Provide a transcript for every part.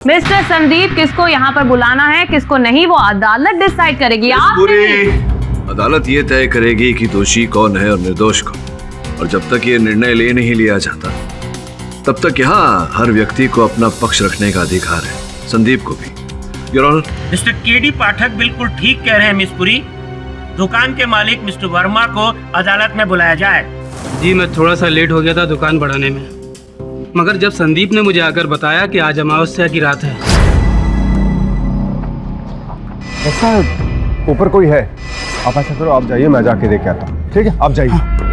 Mister Sandeep, किसको यहाँ पर बुलाना है किसको नहीं वो अदालत डिसाइड करेगी। आप पूरी अदालत ये तय करेगी कि दोषी कौन है और निर्दोष कौन। और जब तक ये निर्णय ले नहीं लिया जाता तब तक यहाँ हर व्यक्ति को अपना पक्ष रखने का अधिकार है, संदीप को भी। योर ऑनर, मिस्टर केडी पाठक बिल्कुल ठीक कह रहे हैं मिस पुरी। दुकान के मालिक मिस्टर वर्मा को अदालत में बुलाया जाए। जी मैं थोड़ा सा लेट हो गया था दुकान बढ़ाने में, मगर जब संदीप ने मुझे आकर बताया कि आज अमावस्या की रात है। ऐसा ऊपर कोई है, आप ऐसा करो, आप जाइए, मैं जाके देख के आता हूँ। ठीक है, आप जाइए।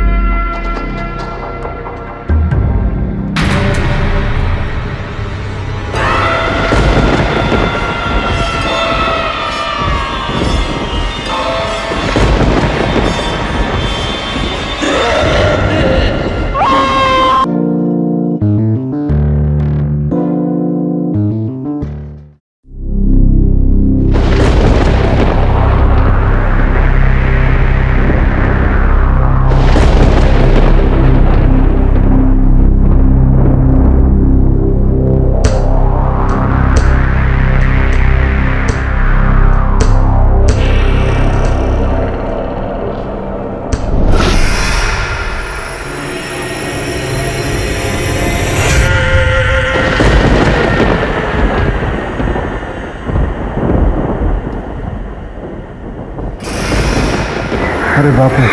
अरे बाप रे,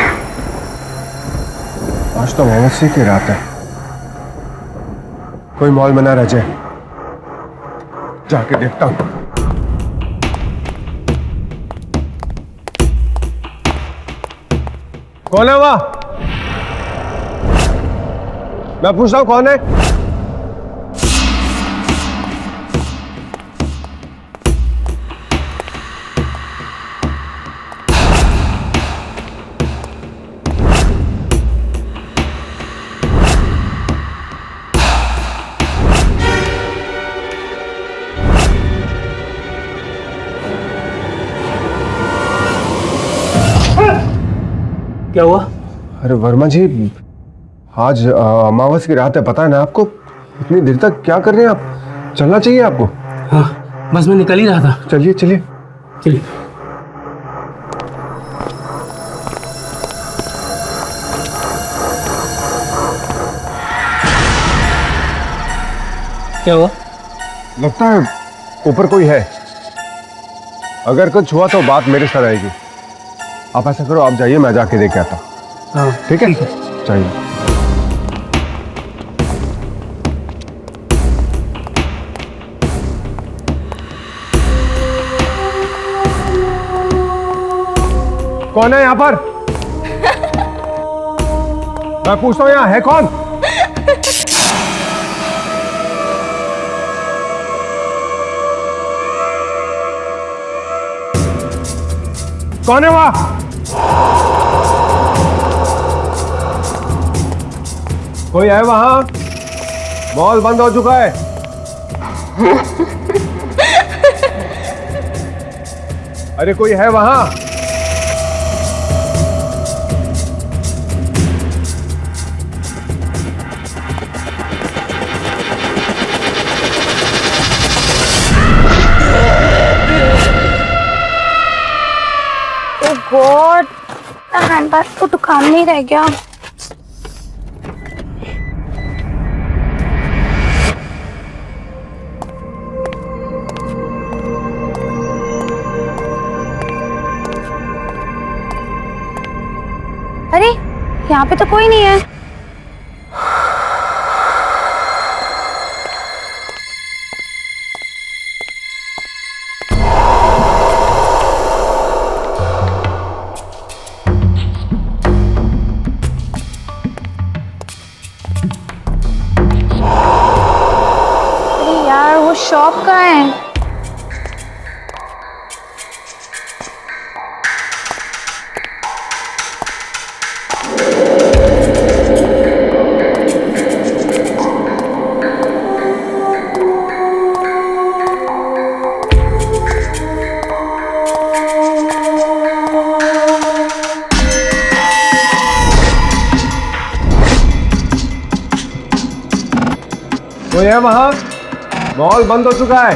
आज तो अमावस्या की रात है। कोई मॉल में ना रह जाए, जाके देखता हूं। कौन है वहां? मैं पूछ रहा हूं कौन है? क्या हुआ? अरे वर्मा जी, आज अमावस्या की रात है, पता है ना आपको? इतनी देर तक क्या कर रहे हैं आप? चलना चाहिए आपको। हाँ बस मैं निकल ही रहा था। चलिए चलिए चलिए। क्या हुआ? लगता है ऊपर कोई है। अगर कुछ हुआ तो बात मेरे साथ आएगी। आप ऐसा करो, आप जाइए, मैं जाके देख के आता हूँ। हाँ ठीक है, चाहिए। कौन है यहाँ पर? मैं पूछता हूँ, यहाँ है कौन? कौन है वहां? कोई है वहां? मॉल बंद हो चुका है। अरे कोई है वहां? गॉड, हैंडबैग तो दुकान में ही रह गया। अरे यहाँ पे तो कोई नहीं है। यार वो शॉप कहाँ है? कोई है वहां? मॉल बंद हो चुका है।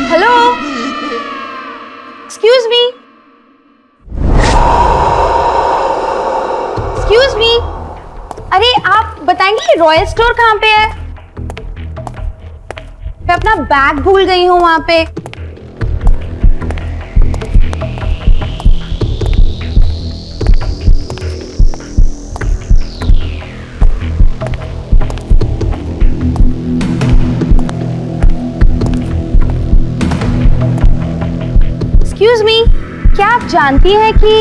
Hello, excuse me, excuse me. अरे आप बताएंगे ये रॉयल स्टोर कहाँ पे है? मैं अपना बैग भूल गई हूँ वहां पे। एक्सक्यूज मी, क्या आप जानती हैं कि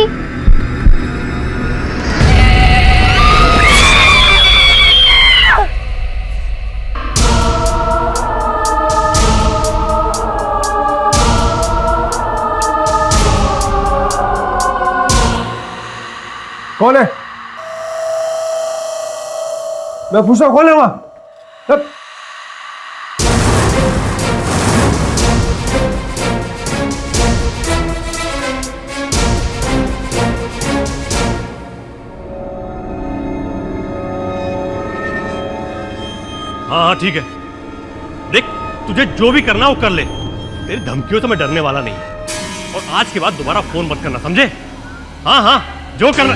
कौन है? मैं पूछ रहा हूं कौन है वहां? हाँ ठीक है, देख तुझे जो भी करना हो कर ले, तेरी धमकियों से मैं डरने वाला नहीं। और आज के बाद दोबारा फोन मत करना, समझे? हाँ हाँ, जो करना।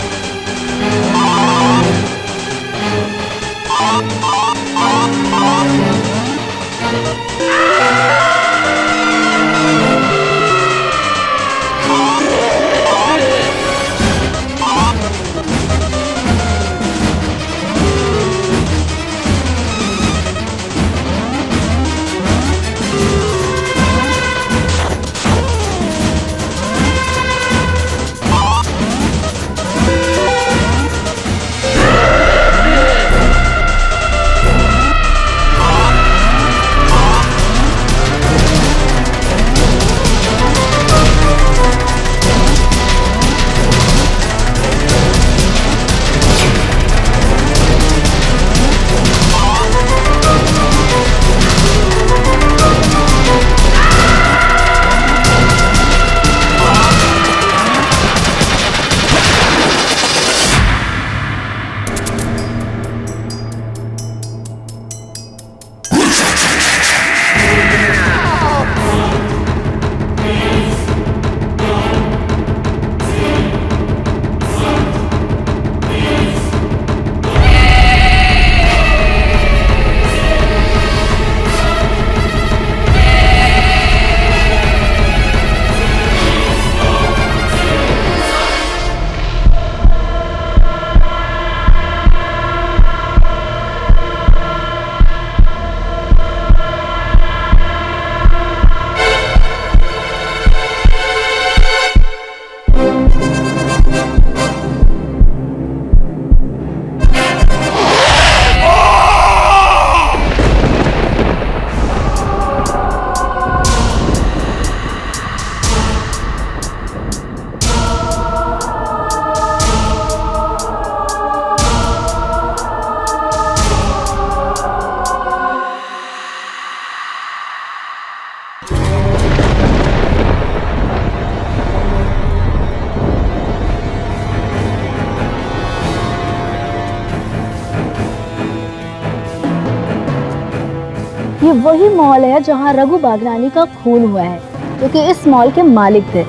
ये वही मॉल है जहां रघु बागनानी का खून हुआ है, क्योंकि इस मॉल के मालिक थे।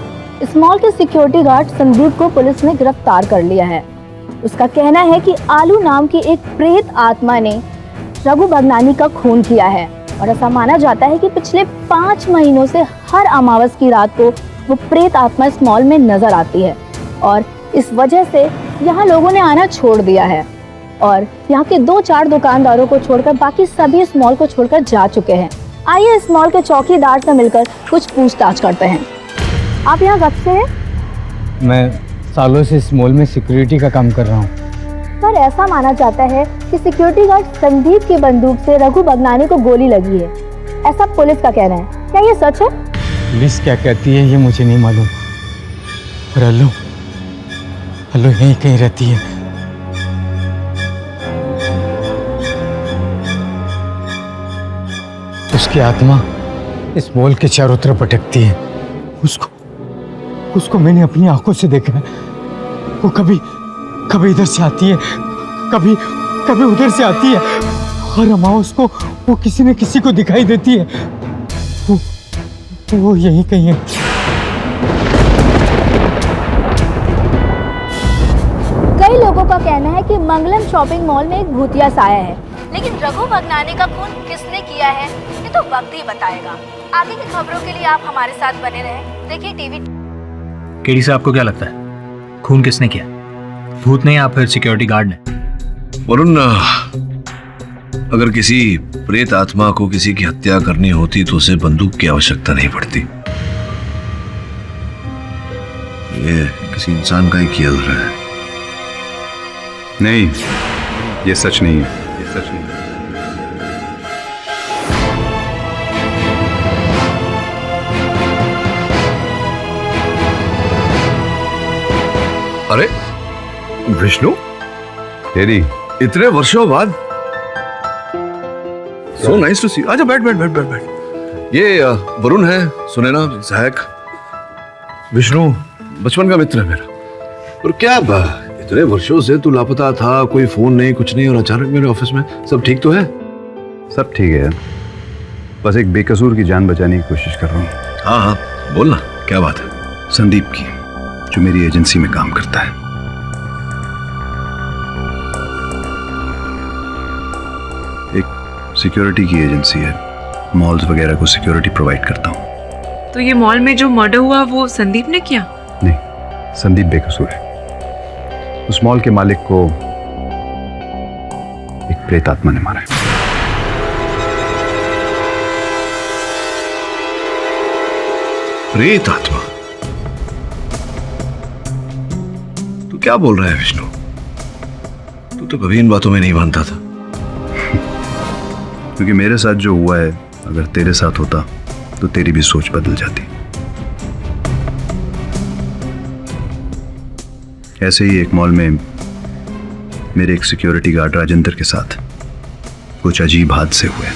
इस मॉल के सिक्योरिटी गार्ड संदीप को पुलिस ने गिरफ्तार कर लिया है। उसका कहना है कि आलू नाम की एक प्रेत आत्मा ने रघु बागनानी का खून किया है और ऐसा माना जाता है कि पिछले 5 महीनों से हर अमावस की रात को वो प्रेत आत्मा इस मॉल में नजर आती है और इस वजह से यहाँ लोगों ने आना छोड़ दिया है और यहाँ के 2-4 दुकानदारों को छोड़कर बाकी सभी इस मॉल को छोड़कर जा चुके हैं। आइए इस मॉल के चौकीदार से मिलकर कुछ पूछताछ करते हैं। आप यहाँ कब से हैं? मैं सालों से इस मॉल में सिक्योरिटी का काम कर रहा हूँ। सर, ऐसा माना जाता है कि सिक्योरिटी गार्ड संदीप की बंदूक से रघु बागनानी को गोली लगी है, ऐसा पुलिस का कहना है। क्या ये सच है? पुलिस क्या कहती है ये मुझे नहीं मालूम, पर अल्लू यहीं कहीं रहती है। उसकी आत्मा इस मॉल के चारों तरफ भटकती है। उसको मैंने अपनी आंखों से देखा है। वो कभी इधर से आती है, कभी उधर से आती है। हर अमावस को वो किसी न किसी को दिखाई देती है। वो यहीं कहीं है। कई लोगों का कहना है कि मंगलम शॉपिंग मॉल में एक भूतिया साया है, लेकिन रघु भगनानी का खून किसने किया है ये तो वक्त ही बताएगा। आगे की खबरों के लिए आप हमारे साथ बने रहें। देखिए टीवी। केडी से आपको क्या लगता है खून किसने किया? भूत ने या फिर सिक्योरिटी गार्ड ने? वरुण, अगर किसी प्रेत आत्मा को किसी की हत्या करनी होती तो उसे बंदूक की आवश्यकता नहीं पड़ती। ये किसी इंसान का ही किया जा रहा है। नहीं, ये सच नहीं है, ये सच नहीं है। अरे विष्णु, तेरी इतने वर्षों बाद, सो नाइस टू सी। आजा, बैठ। ये वरुण है, सुनैना सहायक। विष्णु बचपन का मित्र है मेरा। और क्या इतने वर्षों से तू लापता था, कोई फोन नहीं, कुछ नहीं, और अचानक मेरे ऑफिस में। सब ठीक तो है? सब ठीक है, बस एक बेकसूर की जान बचाने की कोशिश कर रहा हूँ। हाँ, बोलना, क्या बात है? संदीप की, जो मेरी एजेंसी में काम करता है। एक सिक्योरिटी की एजेंसी है, मॉल्स वगैरह को सिक्योरिटी प्रोवाइड करता हूँ। तो ये मॉल में जो मर्डर हुआ वो संदीप ने किया? नहीं, संदीप बेकसूर है। उस मॉल के मालिक को एक प्रेत आत्मा ने मारा है। प्रेत आत्मा? तू क्या बोल रहा है विष्णु? तू तो कभी इन बातों में नहीं मानता था। क्योंकि मेरे साथ जो हुआ है, अगर तेरे साथ होता तो तेरी भी सोच बदल जाती। ऐसे ही एक मॉल में मेरे एक सिक्योरिटी गार्ड राजेंद्र के साथ कुछ अजीब हादसे हुए।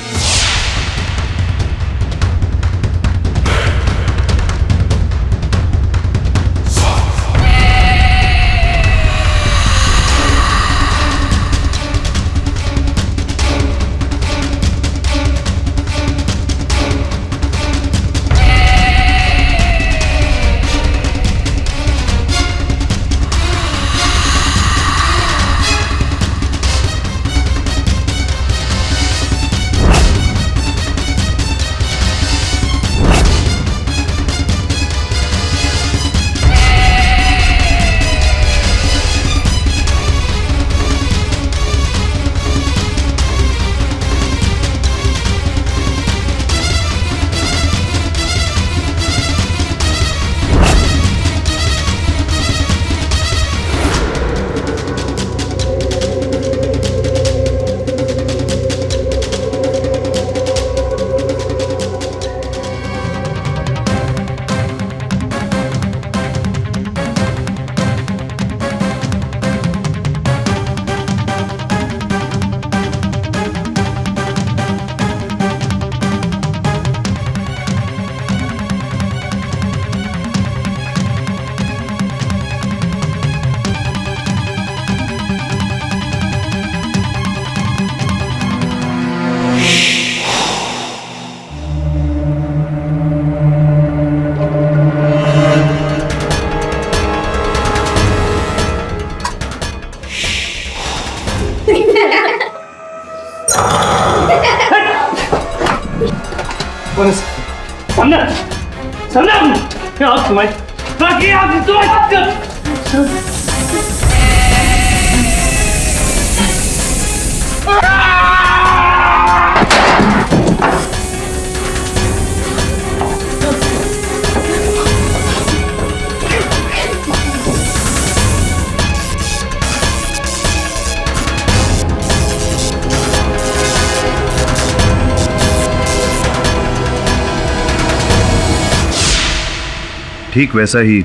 ठीक वैसा ही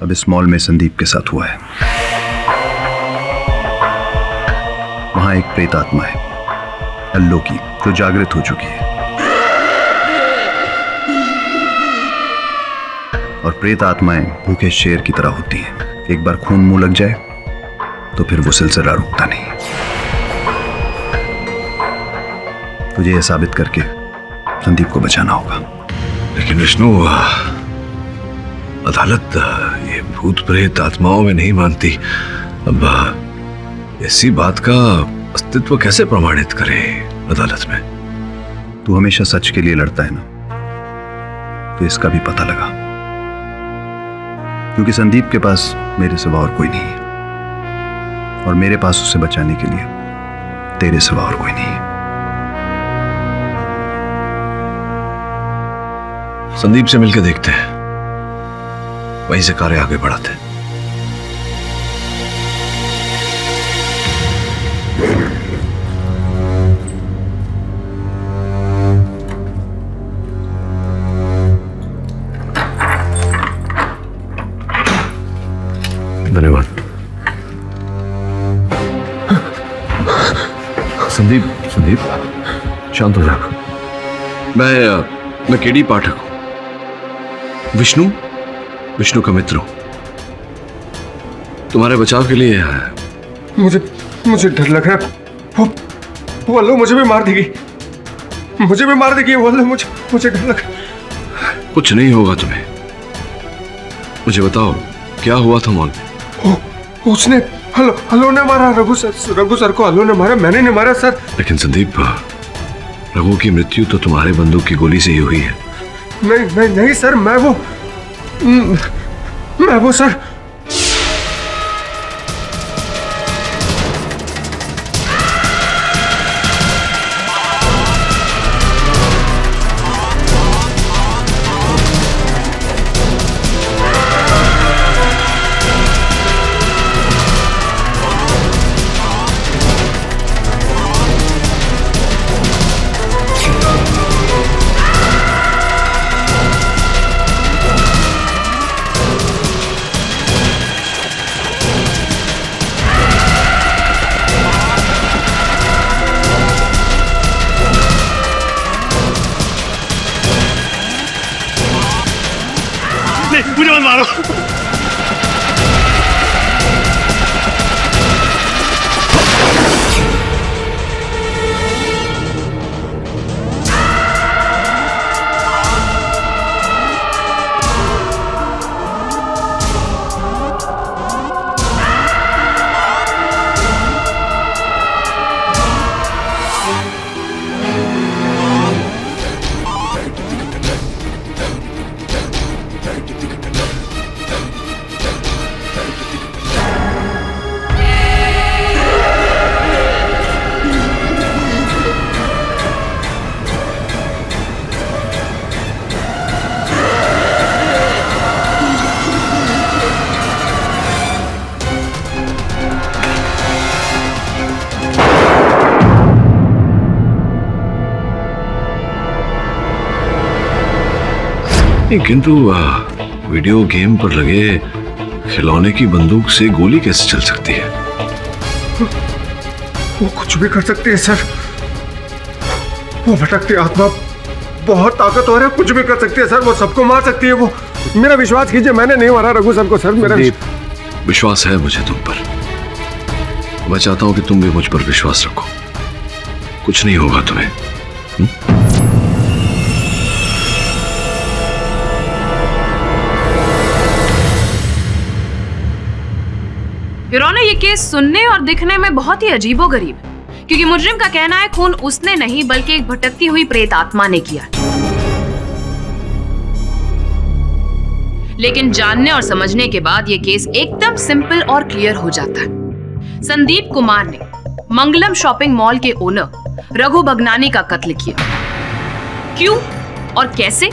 अब इस मॉल में संदीप के साथ हुआ है। वहां एक प्रेत आत्मा है, अल्लो की, जो जागृत हो चुकी है। और प्रेत आत्माएं भूखे शेर की तरह होती हैं। एक बार खून मुंह लग जाए तो फिर वो सिलसिला रुकता नहीं। तुझे यह साबित करके संदीप को बचाना होगा। लेकिन विष्णु, अदालत ये भूत प्रेत आत्माओं में नहीं मानती। अब ऐसी बात का अस्तित्व कैसे प्रमाणित करे अदालत में? तू हमेशा सच के लिए लड़ता है ना, तो इसका भी पता लगा। क्योंकि संदीप के पास मेरे सिवा और कोई नहीं है, और मेरे पास उसे बचाने के लिए तेरे सिवा और कोई नहीं है। संदीप से मिलकर देखते हैं, वहीं से कार्य आगे बढ़ाते हैं। धन्यवाद। संदीप, संदीप शांत हो जाओ। मैं केडी पाठक हूं, विष्णु का मित्र हूं। तुम्हारे बचाव के लिए आया है। मुझे डर लग रहा है। वो अल्लू मुझे भी मार देगी, वो अल्लू मुझे डर लग रहा है। कुछ नहीं होगा तुम्हें। मुझे बताओ क्या हुआ था मॉल में? उसने हलो ने मारा, रघु सर को हलो ने मारा, मैंने नहीं मारा सर। लेकिन संदीप, रघु की मृत्यु तो तुम्हारे बंदूक की गोली से ही हुई है। नहीं सर, मैं वो सर। मुझे मत मारो। किंतु वीडियो गेम पर लगे खिलौने की बंदूक से गोली कैसे चल सकती है? वो कुछ भी कर सकती है सर। वो भटकती आत्मा बहुत ताकतवर है, कुछ भी कर सकती है सर। वो सबको मार सकती है। वो मेरा विश्वास कीजिए, मैंने नहीं मारा रघु सर को सर। मेरा विश्वास है मुझे तुम पर। मैं चाहता हूं कि तुम भी मुझ पर विश्वास रखो। कुछ नहीं होगा तुम्हें। योर ऑनर, ये केस सुनने और दिखने में बहुत ही अजीबोगरीब है, क्योंकि मुजरिम का कहना है खून उसने नहीं बल्कि एक भटकती हुई प्रेत आत्मा ने किया। लेकिन जानने और समझने के बाद ये केस एकदम सिंपल और क्लियर हो जाता है। संदीप कुमार ने मंगलम शॉपिंग मॉल के ओनर रघु भगनानी का कत्ल किया। क्यों और कैसे,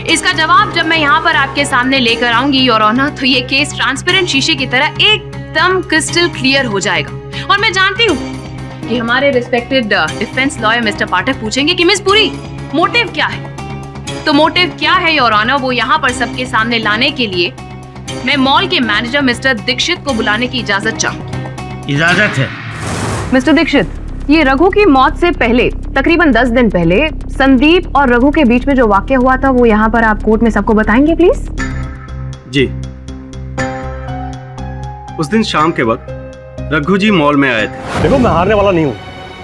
इसका जवाब जब मैं यहाँ पर आपके सामने लेकर आऊंगी योर ऑनर, तो ये केस ट्रांसपेरेंट शीशे की तरह एकदम क्रिस्टल क्लियर हो जाएगा। और मैं जानती हूँ कि हमारे रिस्पेक्टेड डिफेंस लॉयर मिस्टर पाठक पूछेंगे कि मिस पुरी, मोटिव क्या है? तो मोटिव क्या है योर ऑनर, वो यहाँ पर सबके सामने लाने के लिए मैं मॉल के मैनेजर मिस्टर दीक्षित को बुलाने की इजाजत चाहूंगी। इजाजत है। मिस्टर दीक्षित, ये रघु की मौत से पहले तकरीबन 10 दिन पहले संदीप और रघु के बीच में जो वाकया हुआ था वो यहाँ पर आप कोर्ट में सबको बताएंगे प्लीज? जी। उस दिन शाम के वक्त रघु जी मॉल में आए थे। देखो मैं हारने वाला नहीं हूँ,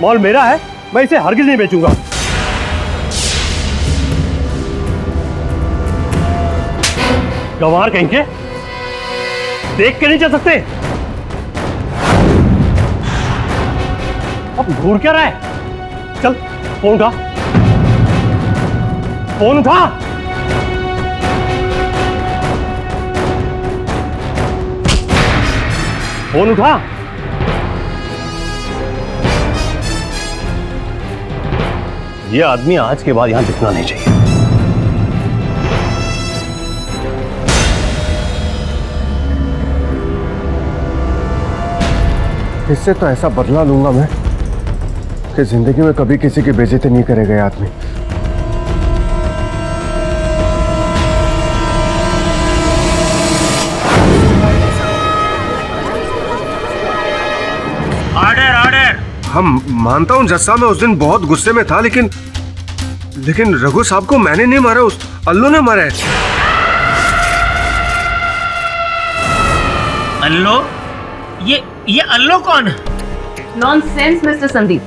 मॉल मेरा है, मैं इसे हरगिज नहीं बेचूंगा। गंवार कहीं के, देख के नहीं चल सकते। अब घूर क्या रहा है? चल फोन उठा, फोन उठा। फोन उठा। ये आदमी आज के बाद यहां दिखना नहीं चाहिए। इससे तो ऐसा बदला लूंगा मैं कि जिंदगी में कभी किसी की बेइज्जती नहीं करेगा ये आदमी। Order order. हम मानता हूं जज साहब, मैं उस दिन बहुत गुस्से में था, लेकिन रघु साहब को मैंने नहीं मारा, उस अल्लू ने मारा है। अल्लो? ये अल्लो कौन है? Nonsense mister Sandeep.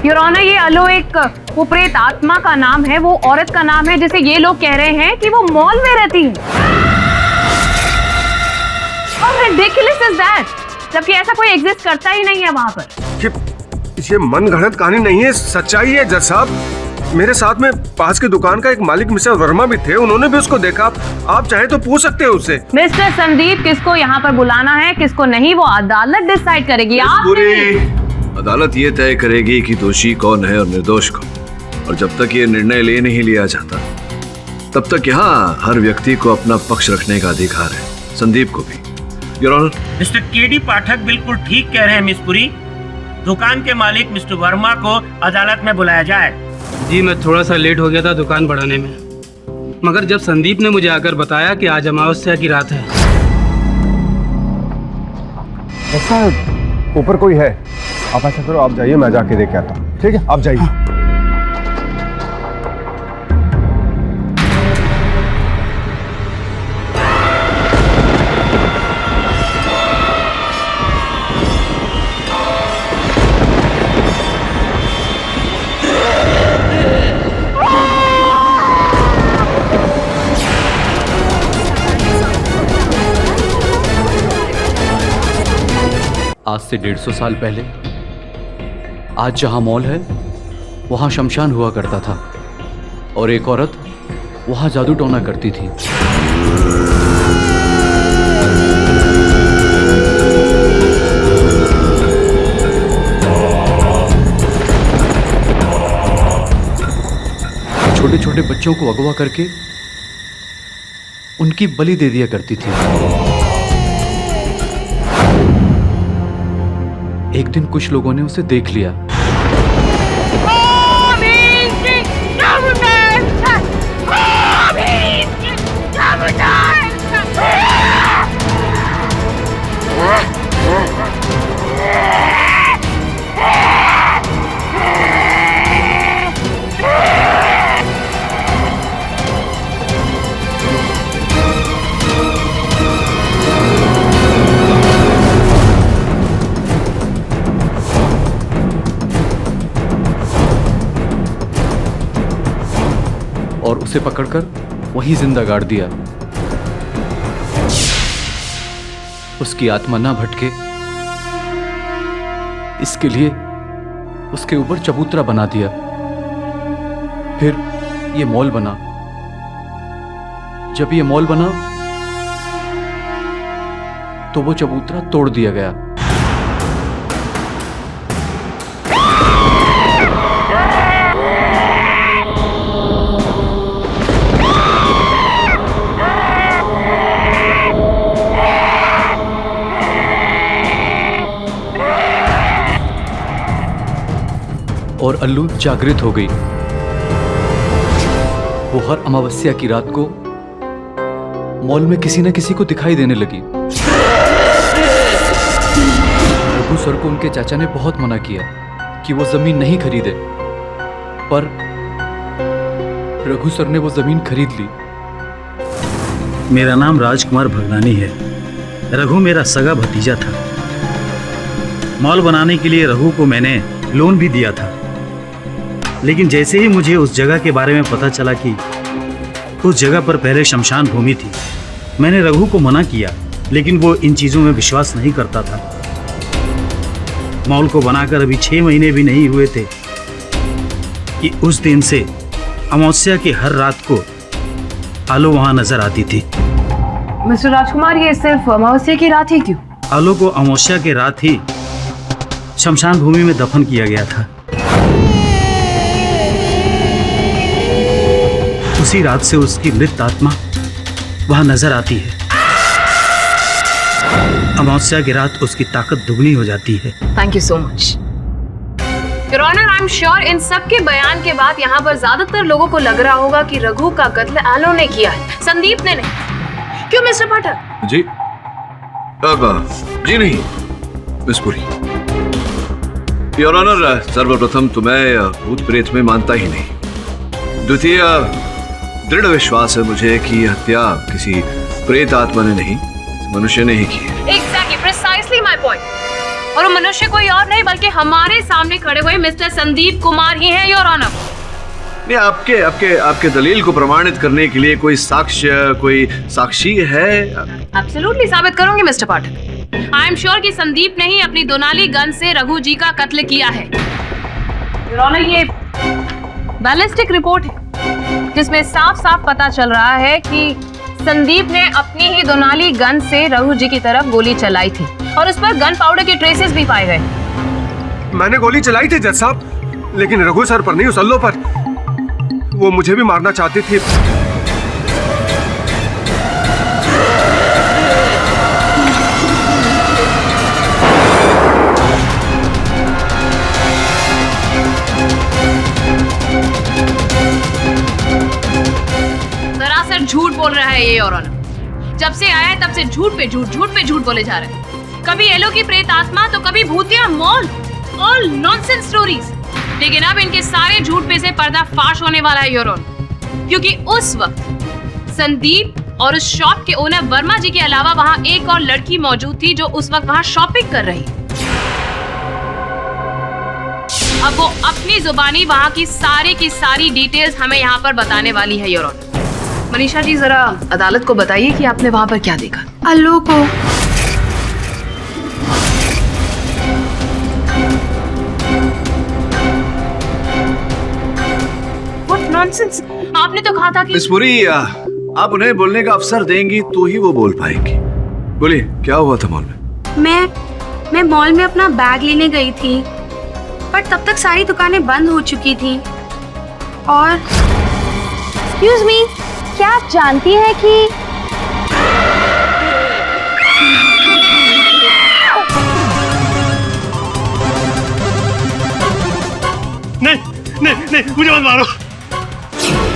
Your honour, ये अल्लो एक वो प्रेत आत्मा का नाम है, वो औरत का नाम है जिसे ये लोग कह रहे हैं कि वो मॉल में रहती है। How ridiculous is that? जबकि ऐसा कोई एग्जिस्ट करता ही नहीं है वहां पर। ये मनगढ़ंत कहानी नहीं है, सच्चाई है जज साहब। मेरे साथ में पास की दुकान का एक मालिक मिस्टर वर्मा भी थे, उन्होंने भी उसको देखा। आप चाहे तो पूछ सकते हैं उससे। मिस्टर संदीप, किसको यहाँ पर बुलाना है किसको नहीं, वो अदालत डिसाइड करेगी। आप पूरी अदालत ये तय करेगी कि दोषी कौन है और निर्दोष कौन। और जब तक ये निर्णय ले नहीं लिया जाता तब तक यहाँ हर व्यक्ति को अपना पक्ष रखने का अधिकार है, संदीप को भी। योर ऑनर, मिस्टर केडी पाठक बिल्कुल ठीक कह रहे हैं मिस पुरी। दुकान के मालिक मिस्टर वर्मा को अदालत में बुलाया जाए। जी, मैं थोड़ा सा लेट हो गया था दुकान बढ़ाने में, मगर जब संदीप ने मुझे आकर बताया कि आज अमावस्या की रात है। ऐसा ऊपर कोई है? आप ऐसा करो, आप जाइए, मैं जाके देख के आता हूँ। ठीक है, आप जाइए। आज से 150 साल पहले आज जहां मॉल है वहां शमशान हुआ करता था और एक औरत वहां जादू टोना करती थी। छोटे छोटे बच्चों को अगवा करके उनकी बलि दे दिया करती थी। एक दिन कुछ लोगों ने उसे देख लिया। और उसे पकड़कर वहीं जिंदा गाड़ दिया। उसकी आत्मा ना भटके इसके लिए उसके ऊपर चबूतरा बना दिया। फिर ये मॉल बना। जब ये मॉल बना तो वो चबूतरा तोड़ दिया गया। और अल्लू जागृत हो गई। वो हर अमावस्या की रात को मॉल में किसी न किसी को दिखाई देने लगी। रघु सर को उनके चाचा ने बहुत मना किया कि वो जमीन नहीं खरीदे, पर रघु सर ने वो जमीन खरीद ली। मेरा नाम राजकुमार भगनानी है। रघु मेरा सगा भतीजा था। मॉल बनाने के लिए रघु को मैंने लोन भी दिया था, लेकिन जैसे ही मुझे उस जगह के बारे में पता चला कि उस जगह पर पहले शमशान भूमि थी, मैंने रघु को मना किया, लेकिन वो इन चीज़ों में विश्वास नहीं करता था। मॉल को बनाकर अभी 6 महीने भी नहीं हुए थे कि उस दिन से अमावस्या की हर रात को आलो वहां नजर आती थी। मिस्टर राजकुमार, ये सिर्फ अमावस्या की रात ही क्यों? आलो को अमावस्या की रात ही शमशान भूमि में दफन किया गया था। उसी रात से उसकी मृत आत्मा वहां नजर आती है। अमावस्या की रात उसकी ताकत दुगनी हो जाती है। Thank you so much your honour. I am sure इन सब के बयान के बाद यहाँ पर ज्यादातर लोगों को लग रहा होगा कि रघु का कत्ल आलो ने किया है, संदीप ने नहीं। क्यों मिस्टर पाठक? जी जी नहीं मिस पुरी। योर ऑनर, सर्वप्रथम तो मैं भूत प्रेत में मानता ही नहीं। द्वितीय, दृढ़ विश्वास है मुझे कि हत्या किसी प्रेत आत्मा ने नहीं, मनुष्य ने ही की है। Exactly, precisely my point. और वो मनुष्य कोई और नहीं बल्कि हमारे सामने खड़े हुए मिस्टर संदीप कुमार ही हैं, योर ऑनर। नहीं, आपके आपके आपके दलील को प्रमाणित करने के लिए कोई साक्षी है? एब्सोल्युटली साबित करूंगी mister Pathak. I am sure कि संदीप ने ही अपनी दोनाली गन से रघु जी का कत्ल किया है। योर ऑनर, ये बैलिस्टिक रिपोर्ट है जिसमें साफ साफ पता चल रहा है कि संदीप ने अपनी ही दोनाली गन से रघु जी की तरफ गोली चलाई थी और उस पर गन पाउडर के ट्रेसेस भी पाए गए। मैंने गोली चलाई थी जज साहब, लेकिन रघु सर पर नहीं, उस अल्लो पर। वो मुझे भी मारना चाहती थी। सरासर झूठ बोल रहा है ये योर ऑनर। जब से आया है तब से झूठ पे झूठ बोले जा रहे हैं। कभी एलो की प्रेत आत्मा तो कभी भूतिया मॉल, ऑल नॉनसेंस स्टोरीज। लेकिन अब इनके सारे झूठ पे से पर्दा फाश होने वाला है योर ऑनर, क्योंकि उस वक्त संदीप और उस शॉप के ओनर वर्मा जी के अलावा वहां एक और लड़की मौजूद थी जो उस वक्त वहां शॉपिंग कर रही। अब वो अपनी जुबानी वहां की सारी डिटेल्स हमें यहाँ पर बताने वाली है योर ऑनर। मनीषा जी, जरा अदालत को बताइए कि आपने वहां पर क्या देखा। अल्लू को व्हाट नॉनसेंस, आपने तो कहा था कि मिस पुरी, आप उन्हें बोलने का अवसर देंगी तो ही वो बोल पाएंगी। बोलिए, क्या हुआ था मॉल में? मैं मॉल में अपना बैग लेने गई थी, पर तब तक सारी दुकानें बंद हो चुकी थी। और एक्सक्यूज मी, क्या आप जानती हैं कि नहीं, मुझे मत मारो।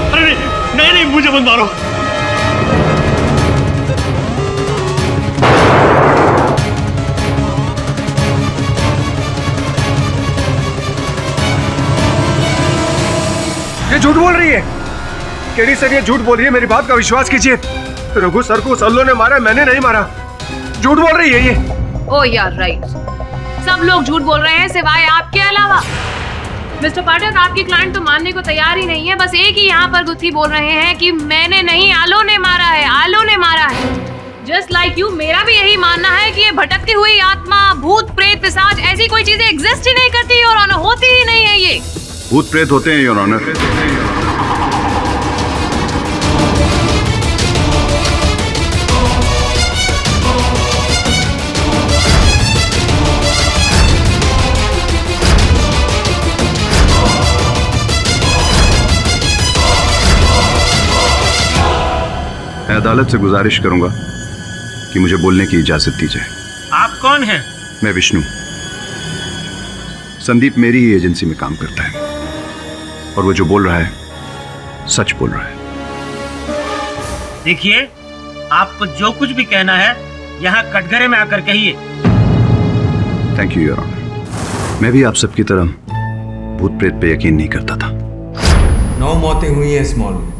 अरे नहीं, मुझे मत मारो। ये झूठ बोल रही है। केडी सर, ये झूठ बोल रही है। मेरी बात का विश्वास कीजिए। रघु सर को उस अल्लो ने मारा, मैंने नहीं मारा। झूठ बोल रही है ये। ओ यार, राइट। सब लोग झूठ बोल रहे हैं सिवाय आपके अलावा। मिस्टर पाठक, आपकी क्लाइंट तो मानने को तैयार ही नहीं है। बस एक ही यहाँ पर गुत्थी बोल रहे हैं कि मैंने नहीं, आलो ने मारा है, आलो ने मारा है। जस्ट लाइक यू, मेरा भी यही मानना है कि ये भटकती हुई आत्मा, भूत प्रेत पिशाच, ऐसी कोई चीजें एग्जिस्ट ही नहीं करती और ऑनर, होती ही नहीं है। ये भूत प्रेत होते हैं योर ऑनर। मैं अदालत से गुजारिश करूंगा कि मुझे बोलने की इजाजत दी जाए। आप कौन हैं? मैं विष्णु। संदीप मेरी ही एजेंसी में काम करता है और वो जो बोल रहा है सच बोल रहा है। देखिए, आपको जो कुछ भी कहना है यहाँ कटघरे में आकर कहिए। Thank you your honour. मैं भी आप सबकी तरह भूत प्रेत पे यकीन नहीं करता था। 9 मौतें हुई हैं इस मॉल में।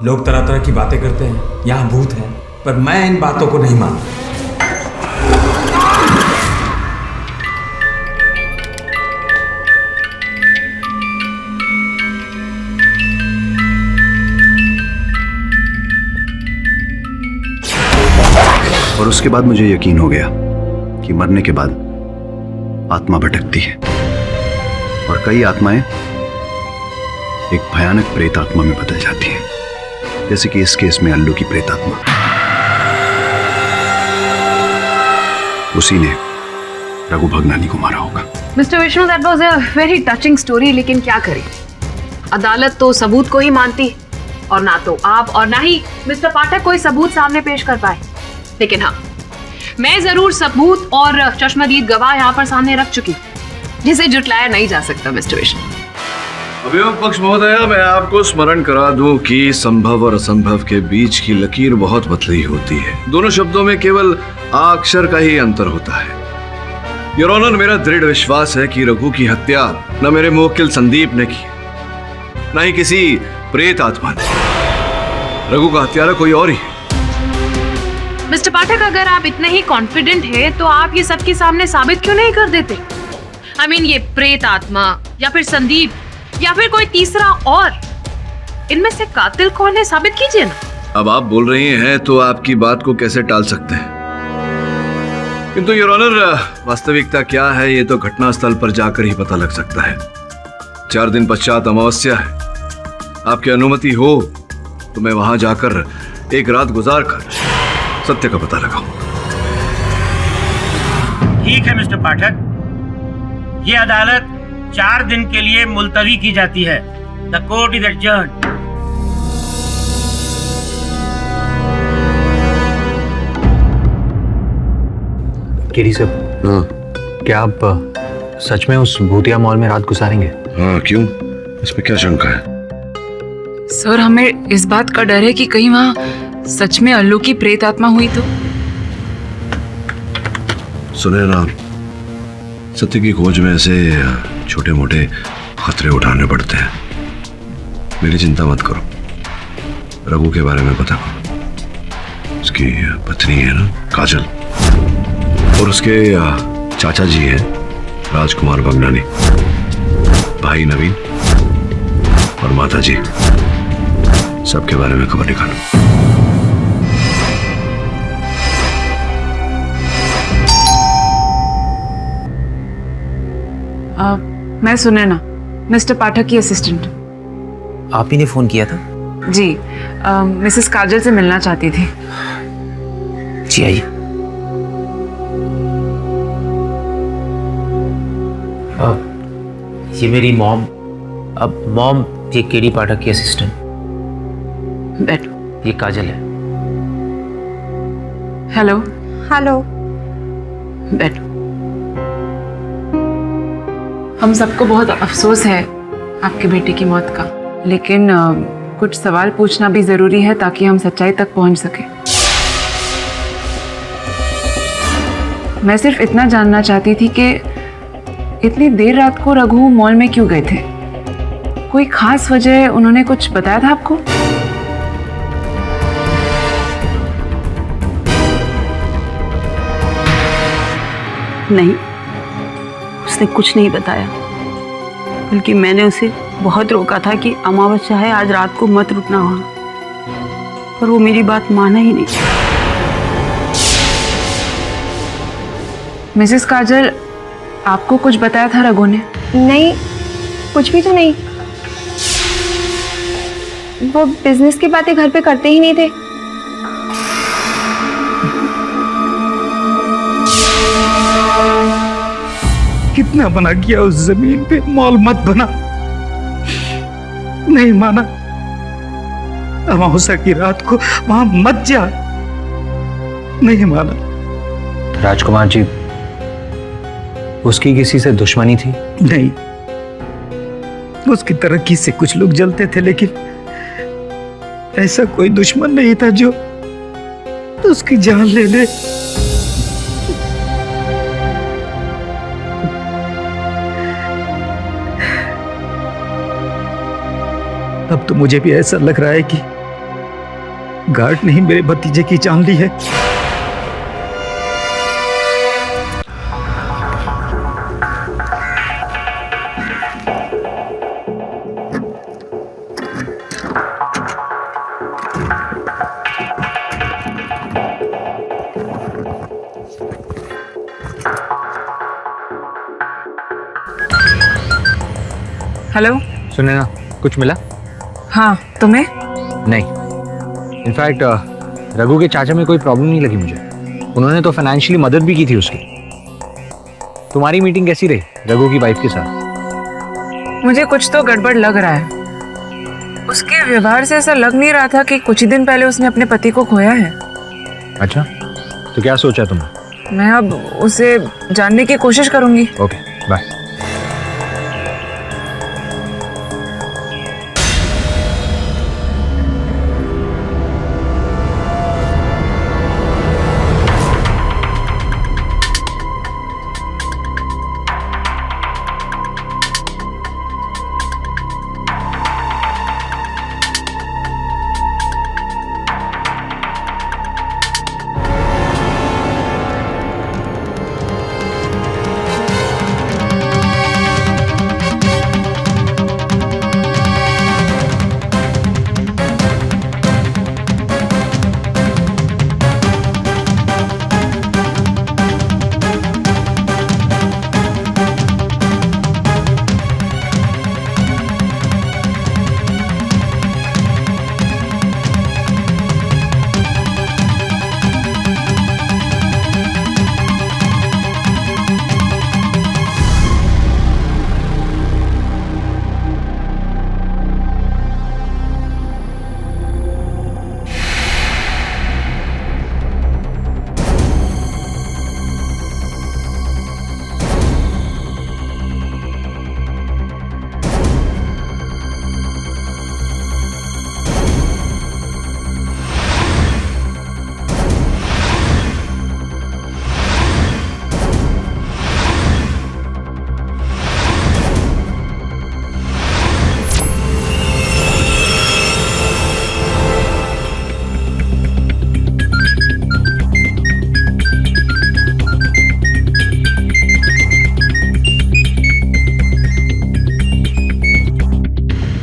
लोग तरह तरह की बातें करते हैं, यहाँ भूत है, पर मैं इन बातों को नहीं मानता। और उसके बाद मुझे यकीन हो गया कि मरने के बाद आत्मा भटकती है और कई आत्माएं एक भयानक प्रेत आत्मा में बदल जाती हैं, जैसे कि इस केस में अल्लू की प्रेत आत्मा। उसी ने रघु भगनानी को मारा होगा। Mister Vishnu, that was a very touching story, लेकिन क्या करें, अदालत तो सबूत को ही मानती है और ना तो आप और ना ही मिस्टर पाठक कोई सबूत सामने पेश कर पाए। लेकिन हाँ, मैं जरूर सबूत और चश्मदीद गवाह यहाँ पर सामने रख चुकी, जिसे जुटलाया नहीं जा सकता। मिस्टर विष्णु, अभियोग पक्ष महोदय, मैं आपको स्मरण करा दूं कि संभव और असंभव के बीच की लकीर बहुत पतली होती है। दोनों शब्दों में केवल अक्षर का ही अंतर होता है। योर ऑनर, मेरा दृढ़ विश्वास है कि रघु की हत्या न मेरे मुवक्किल संदीप ने की, न ही किसी प्रेत आत्मा ने। रघु का हत्यारा कोई और ही है। मिस्टर पाठक, अगर आप इतने ही कॉन्फिडेंट हैं, तो आप ये सबके सामने साबित क्यों नहीं कर देते? I mean, ये प्रेत आत्मा या फिर संदीप या फिर कोई तीसरा और, इनमें से कातिल कौन है, साबित कीजिए ना। अब आप बोल रही हैं तो आपकी बात को कैसे टाल सकते हैं? किंतु योर ऑनर, वास्तविकता क्या है ये तो घटनास्थल पर जाकर ही पता लग सकता है। 4 दिन पश्चात अमावस्या है। आपकी अनुमति हो तो मैं वहां जाकर एक रात गुजार कर सत्य का पता लगाऊं। ठीक है मिस्टर पाठक, ये अदालत 4 दिन के लिए मुलतवी की जाती है। The court is adjourned. Kerry साहब, क्या आप सच में उस भूतिया मॉल में रात गुजारेंगे? हाँ, क्यों? इसमें क्या शंका है? सर, हमें इस बात का डर है कि कहीं वहाँ सच में अल्लू की प्रेत आत्मा हुई तो। सुने ना, सत्य की खोज में ऐसे छोटे मोटे खतरे उठाने पड़ते हैं। मेरी चिंता मत करो, रघु के बारे में पता करो। उसकी पत्नी है ना काजल, और उसके चाचा जी हैं राजकुमार भगनानी, भाई नवीन और माता जी, सबके बारे में खबर निकालो। मैं सुने ना, मिस्टर पाठक की असिस्टेंट। आप ही ने फोन किया था? जी, मिसेस काजल से मिलना चाहती थी। जी आइए। ये मेरी मॉम, अब मॉम ये केडी पाठक की असिस्टेंट। बैठो। ये काजल है। हेलो। हेलो। बैठो। हम सबको बहुत अफसोस है आपके बेटे की मौत का, लेकिन कुछ सवाल पूछना भी जरूरी है ताकि हम सच्चाई तक पहुंच सके। मैं सिर्फ इतना जानना चाहती थी कि इतनी देर रात को रघु मॉल में क्यों गए थे? कोई खास वजह उन्होंने कुछ बताया था आपको? नहीं, उसने कुछ नहीं बताया, बल्कि मैंने उसे बहुत रोका था कि अमावस्या है, आज रात को मत रुकना वहां, पर वो मेरी बात माना ही नहीं। मिसेस काजल, आपको कुछ बताया था रघु ने? नहीं, कुछ भी तो नहीं। वो बिजनेस की बातें घर पे करते ही नहीं थे। कितना मना किया उस जमीन पे मॉल मत बना, नहीं माना। अमावस्या की रात को वहां मत जा, नहीं माना। राजकुमार जी, उसकी किसी से दुश्मनी थी? नहीं, उसकी तरक्की से कुछ लोग जलते थे, लेकिन ऐसा कोई दुश्मन नहीं था जो उसकी जान ले ले। अब तो मुझे भी ऐसा लग रहा है कि गार्ड ने ही मेरे भतीजे की जान ली है। हेलो। सुने ना, कुछ मिला? हाँ, तुम्हें? नहीं। इनफैक्ट रघु के चाचा में कोई प्रॉब्लम नहीं लगी मुझे। उन्होंने तो फाइनेंशियली मदद भी की थी उसकी। तुम्हारी मीटिंग कैसी रही रघु की वाइफ के साथ? मुझे कुछ तो गड़बड़ लग रहा है। उसके व्यवहार से ऐसा लग नहीं रहा था कि कुछ ही दिन पहले उसने अपने पति को खोया है। अच्छा, तो क्या सोचा तुमने? मैं अब उसे जानने की कोशिश करूंगी। Okay, bye.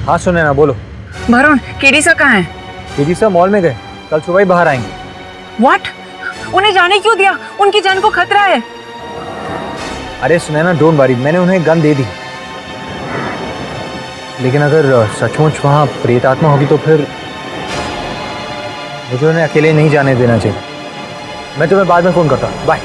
हाँ सुने ना, बोलो। वरुण, केडिसा कहाँ है? केडिसा मॉल में गए, कल सुबह ही बाहर आएंगे। व्हाट? उन्हें जाने क्यों दिया? उनकी जान को खतरा है। अरे सुने ना, डोंट वरी, मैंने उन्हें गन दे दी। लेकिन अगर सचमुच वहाँ प्रेत आत्मा होगी तो फिर मुझे उन्हें अकेले नहीं जाने देना चाहिए। मैं तुम्हें बाद में फोन करता हूँ, बाय।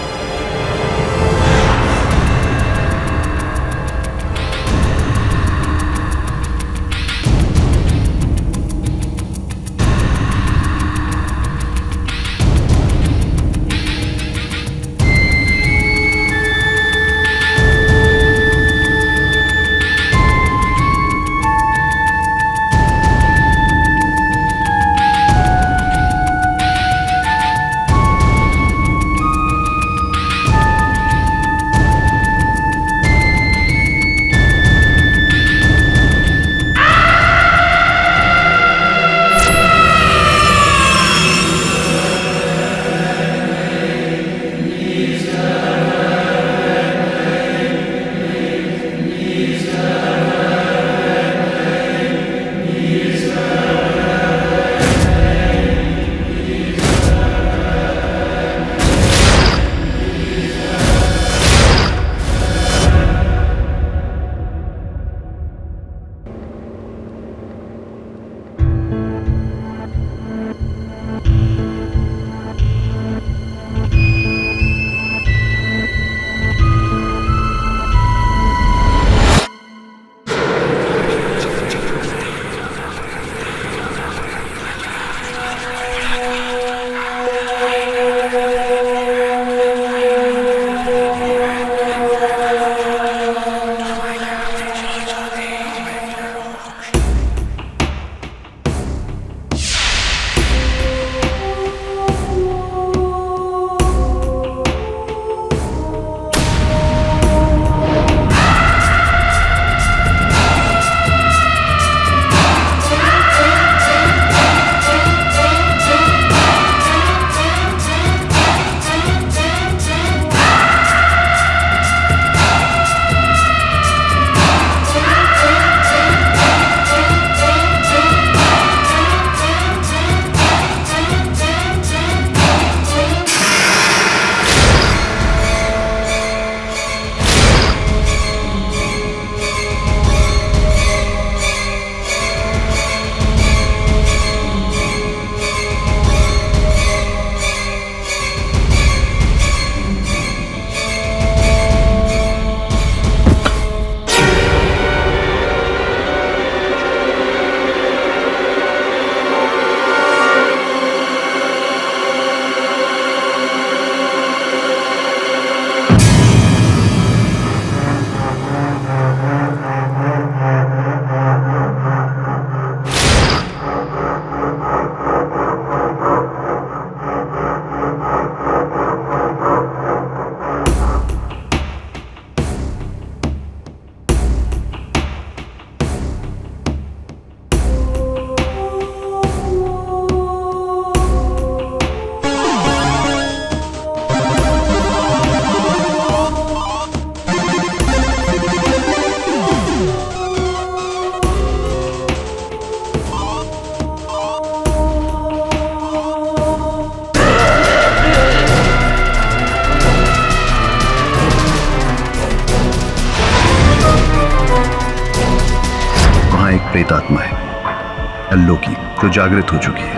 अल्लो की, जो जागृत हो चुकी है।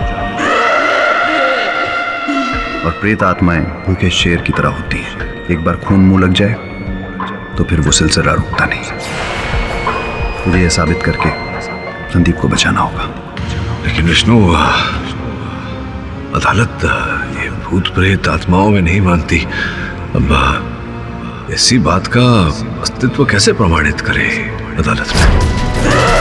और प्रेत आत्माएं भूखे शेर की तरह होती हैं। एक बार खून मुंह लग जाए तो फिर वो सिलसिला रुकता नहीं। तुझे यह साबित करके संदीप को बचाना होगा। लेकिन विष्णु, अदालत ये भूत प्रेत आत्माओं में नहीं मानती। अब ऐसी बात का अस्तित्व कैसे प्रमाणित करे अदालत में?